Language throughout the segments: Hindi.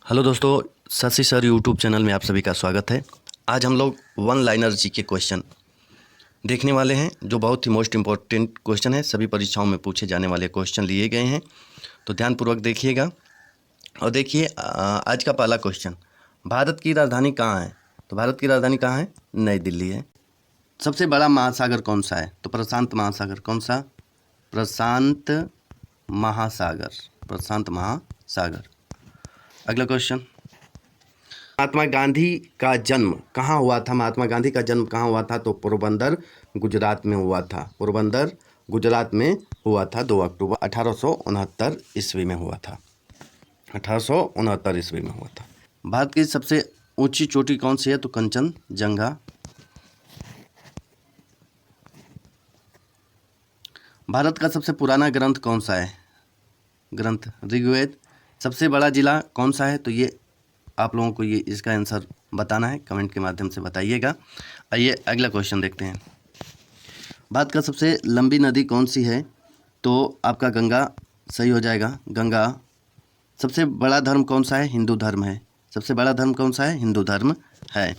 हेलो दोस्तों, शशि सर यूट्यूब चैनल में आप सभी का स्वागत है। आज हम लोग वन लाइनर जी के क्वेश्चन देखने वाले हैं, जो बहुत ही मोस्ट इम्पोर्टेंट क्वेश्चन है। सभी परीक्षाओं में पूछे जाने वाले क्वेश्चन लिए गए हैं, तो ध्यानपूर्वक देखिएगा। और देखिए आज का पहला क्वेश्चन, भारत की राजधानी कहाँ है? तो भारत की राजधानी कहाँ है? नई दिल्ली है। सबसे बड़ा महासागर कौन सा है? तो प्रशांत महासागर। कौन सा? प्रशांत महासागर। प्रशांत महासागर। अगला क्वेश्चन, महात्मा गांधी का जन्म कहाँ हुआ था? महात्मा गांधी का जन्म कहाँ हुआ था? तो पोरबंदर, गुजरात में हुआ था। पोरबंदर, गुजरात में हुआ था। 2 अक्टूबर 1869 ईस्वी में हुआ था। 1869 ईस्वी में हुआ था। भारत की सबसे ऊंची चोटी कौन सी है? तो कंचनजंगा। भारत का सबसे पुराना ग्रंथ कौन सा है? ग्रंथ ऋग्वेद। सबसे बड़ा जिला कौन सा है? तो ये आप लोगों को ये इसका आंसर बताना है, कमेंट के माध्यम से बताइएगा। आइए अगला क्वेश्चन देखते हैं। भारत का सबसे लंबी नदी कौन सी है? तो आपका गंगा सही हो जाएगा, गंगा। सबसे बड़ा धर्म कौन सा है? हिंदू धर्म है। सबसे बड़ा धर्म कौन सा है? हिंदू धर्म है।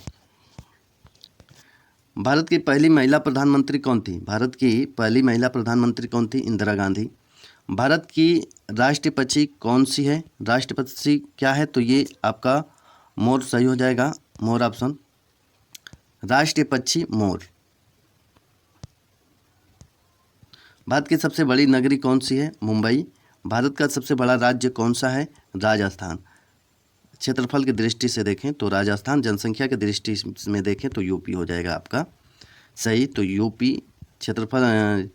भारत की पहली महिला प्रधानमंत्री कौन थी? भारत की पहली महिला प्रधानमंत्री कौन थी? इंदिरा गांधी। भारत की राष्ट्रीय पक्षी कौन सी है? राष्ट्रीय पक्षी क्या है? तो ये आपका मोर सही हो जाएगा, मोर ऑप्शन। राष्ट्रीय पक्षी मोर। भारत की सबसे बड़ी नगरी कौन सी है? मुंबई। भारत का सबसे बड़ा राज्य कौन सा है? राजस्थान। क्षेत्रफल की दृष्टि से देखें तो राजस्थान, जनसंख्या की दृष्टि में देखें तो यूपी हो जाएगा आपका सही। तो यूपी क्षेत्रफल,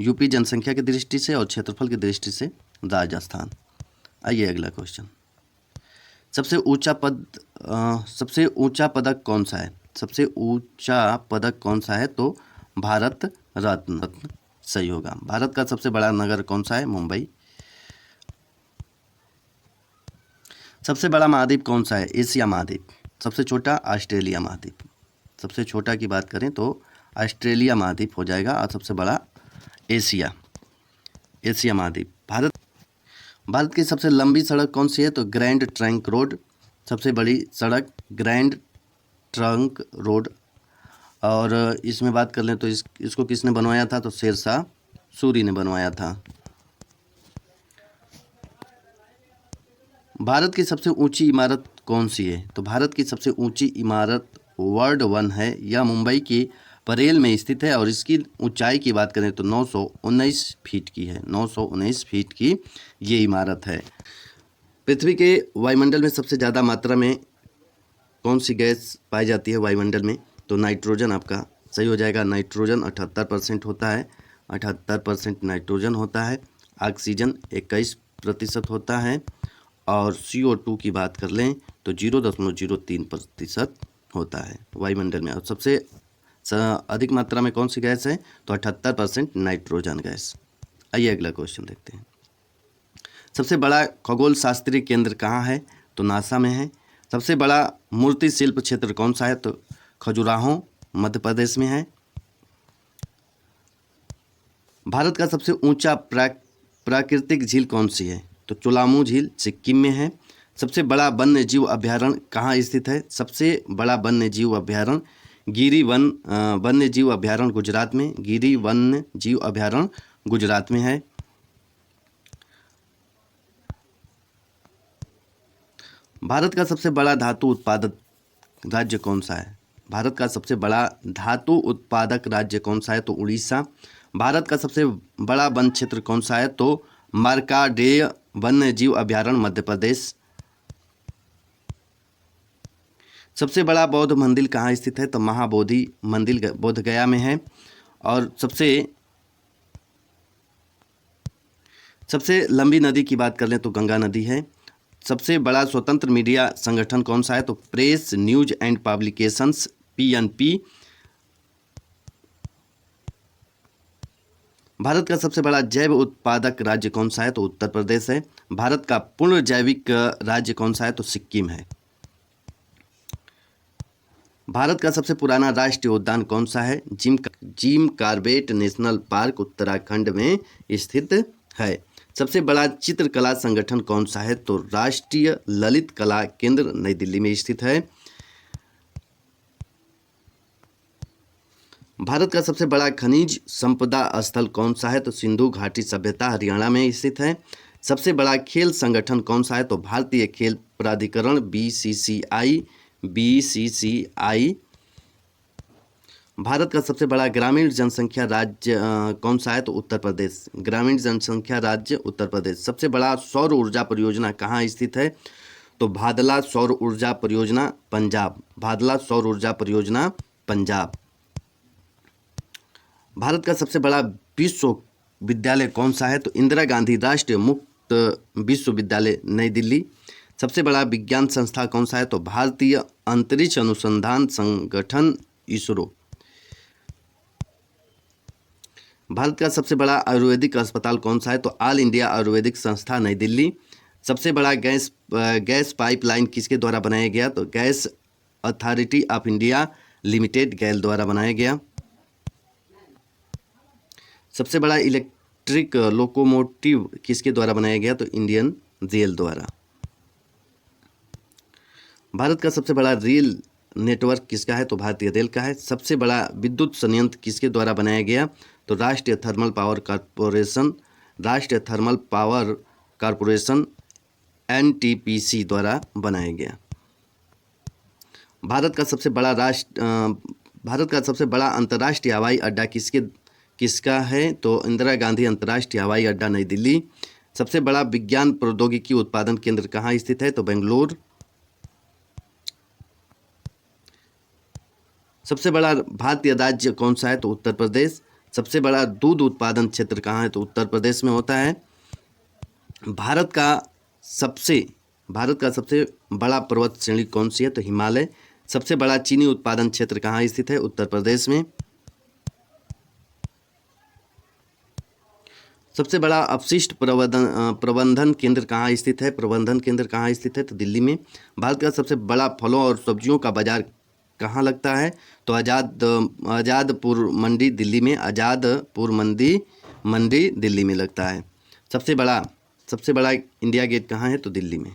यूपी जनसंख्या की दृष्टि से और क्षेत्रफल की दृष्टि से राजस्थान। आइए अगला क्वेश्चन, सबसे ऊंचा पदक कौन सा है? सबसे ऊंचा पदक कौन सा है? तो भारत रत्न सही होगा। भारत का सबसे बड़ा नगर कौन सा है? मुंबई। सबसे बड़ा महाद्वीप कौन सा है? एशिया महाद्वीप। सबसे छोटा ऑस्ट्रेलिया महाद्वीप। सबसे छोटा की बात करें तो ऑस्ट्रेलिया महाद्वीप हो जाएगा, और सबसे बड़ा एशिया महाद्वीप। भारत की सबसे लंबी सड़क कौन सी है? तो ग्रैंड ट्रंक रोड। सबसे बड़ी सड़क ग्रैंड ट्रंक रोड। और इसमें बात कर लें तो इसको किसने बनवाया था? तो शेरशाह सूरी ने बनवाया था। भारत की सबसे ऊंची इमारत कौन सी है? तो भारत की सबसे ऊंची इमारत वर्ल्ड 1 है। यह मुंबई के परेल में स्थित है, और इसकी ऊंचाई की बात करें तो 919 फीट की है। 919 फीट की ये इमारत है। पृथ्वी के वायुमंडल में सबसे ज़्यादा मात्रा में कौन सी गैस पाई जाती है वायुमंडल में? तो नाइट्रोजन आपका सही हो जाएगा। नाइट्रोजन 78% होता है। 78% नाइट्रोजन होता है। ऑक्सीजन 21% होता है। और CO2 की बात कर लें तो 0.03% होता है वायुमंडल में। और सबसे अधिक मात्रा में कौन सी गैस है? तो 78% नाइट्रोजन गैस। आइए अगला क्वेश्चन देखते हैं। सबसे बड़ा खगोल शास्त्रीय केंद्र कहाँ है? तो नासा में है। सबसे बड़ा मूर्ति शिल्प क्षेत्र कौन सा है? तो खजुराहो मध्य प्रदेश में है। भारत का सबसे ऊंचा प्राकृतिक झील कौन सी है? तो चोलामू झील सिक्किम में है। सबसे बड़ा वन्य जीव अभ्यारण्य कहाँ स्थित है? सबसे बड़ा वन्य जीव अभ्यारण्य गिरी वन्य जीव अभ्यारण्य गुजरात में। गिरी वन्य जीव अभ्यारण्य गुजरात में है। भारत का सबसे बड़ा धातु उत्पादक राज्य कौन सा है? भारत का सबसे बड़ा धातु उत्पादक राज्य कौन सा है? तो उड़ीसा। भारत का सबसे बड़ा वन क्षेत्र कौन सा है? तो मार्कंडेय वन्य जीव अभ्यारण्य मध्य प्रदेश। सबसे बड़ा बौद्ध मंदिर कहाँ स्थित है? तो महाबोधि मंदिर बोध गया में है। और सबसे लंबी नदी की बात कर लें तो गंगा नदी है। सबसे बड़ा स्वतंत्र मीडिया संगठन कौन सा है? तो press news and publications PNP। Bharat का सबसे बड़ा जैव उत्पादक राज्य कौन सा है? तो उत्तर प्रदेश है। भारत का पूर्ण जैविक राज्य कौन सा है? तो सिक्किम है। भारत का सबसे पुराना राष्ट्रीय उद्यान कौन सा है? Jim Corbett national park Uttarakhand में स्थित है। सबसे बड़ा चित्रकला संगठन कौन सा है? तो राष्ट्रीय ललित कला केंद्र नई दिल्ली में स्थित है। भारत का सबसे बड़ा खनिज संपदा स्थल कौन सा है? तो सिंधु घाटी सभ्यता हरियाणा में स्थित है। सबसे बड़ा खेल संगठन कौन सा है? तो भारतीय खेल प्राधिकरण बीसीसीआई। भारत का सबसे बड़ा ग्रामीण जनसंख्या राज्य कौन सा है? तो उत्तर प्रदेश। ग्रामीण जनसंख्या राज्य उत्तर प्रदेश। सबसे बड़ा सौर ऊर्जा परियोजना कहाँ स्थित है? तो भादला सौर ऊर्जा परियोजना पंजाब। भादला सौर ऊर्जा परियोजना पंजाब। भारत का सबसे बड़ा विश्वविद्यालय कौन सा है? तो इंदिरा गांधी राष्ट्रीय मुक्त विश्वविद्यालय नई दिल्ली। सबसे बड़ा विज्ञान संस्था कौन सा है? तो भारतीय अंतरिक्ष अनुसंधान संगठन इसरो। भारत का सबसे बड़ा आयुर्वेदिक अस्पताल कौन सा है? तो ऑल इंडिया आयुर्वेदिक संस्था नई दिल्ली। सबसे बड़ा गैस पाइपलाइन किसके द्वारा बनाया गया? तो gas authority of India limited गैल द्वारा बनाया गया। सबसे बड़ा इलेक्ट्रिक लोकोमोटिव किसके द्वारा बनाया गया? तो इंडियन रेल द्वारा। भारत का सबसे बड़ा रेल नेटवर्क किसका है? तो भारतीय रेल का है। सबसे बड़ा विद्युत संयंत्र किसके द्वारा बनाया गया? तो राष्ट्रीय थर्मल पावर कॉरपोरेशन एनटीपीसी द्वारा बनाया गया। भारत का सबसे बड़ा अंतर्राष्ट्रीय हवाई अड्डा किसका है? तो इंदिरा गांधी अंतर्राष्ट्रीय हवाई अड्डा नई दिल्ली। सबसे बड़ा विज्ञान प्रौद्योगिकी उत्पादन केंद्र कहाँ स्थित है? तो बेंगलुरु। सबसे बड़ा भारतीय राज्य कौन सा है? तो उत्तर प्रदेश। सबसे बड़ा दूध उत्पादन क्षेत्र कहाँ है? तो उत्तर प्रदेश में होता है। भारत का सबसे बड़ा पर्वत श्रेणी कौन सी है? तो हिमालय। सबसे बड़ा चीनी उत्पादन क्षेत्र कहाँ स्थित है? उत्तर प्रदेश में। सबसे बड़ा अपशिष्ट प्रबंधन केंद्र कहाँ स्थित है? तो दिल्ली में। भारत का सबसे बड़ा फलों और सब्जियों का बाजार कहाँ लगता है? तो आज़ादपुर मंडी दिल्ली में। आज़ादपुर मंडी दिल्ली में लगता है। सबसे बड़ा इंडिया गेट कहाँ है? तो दिल्ली में।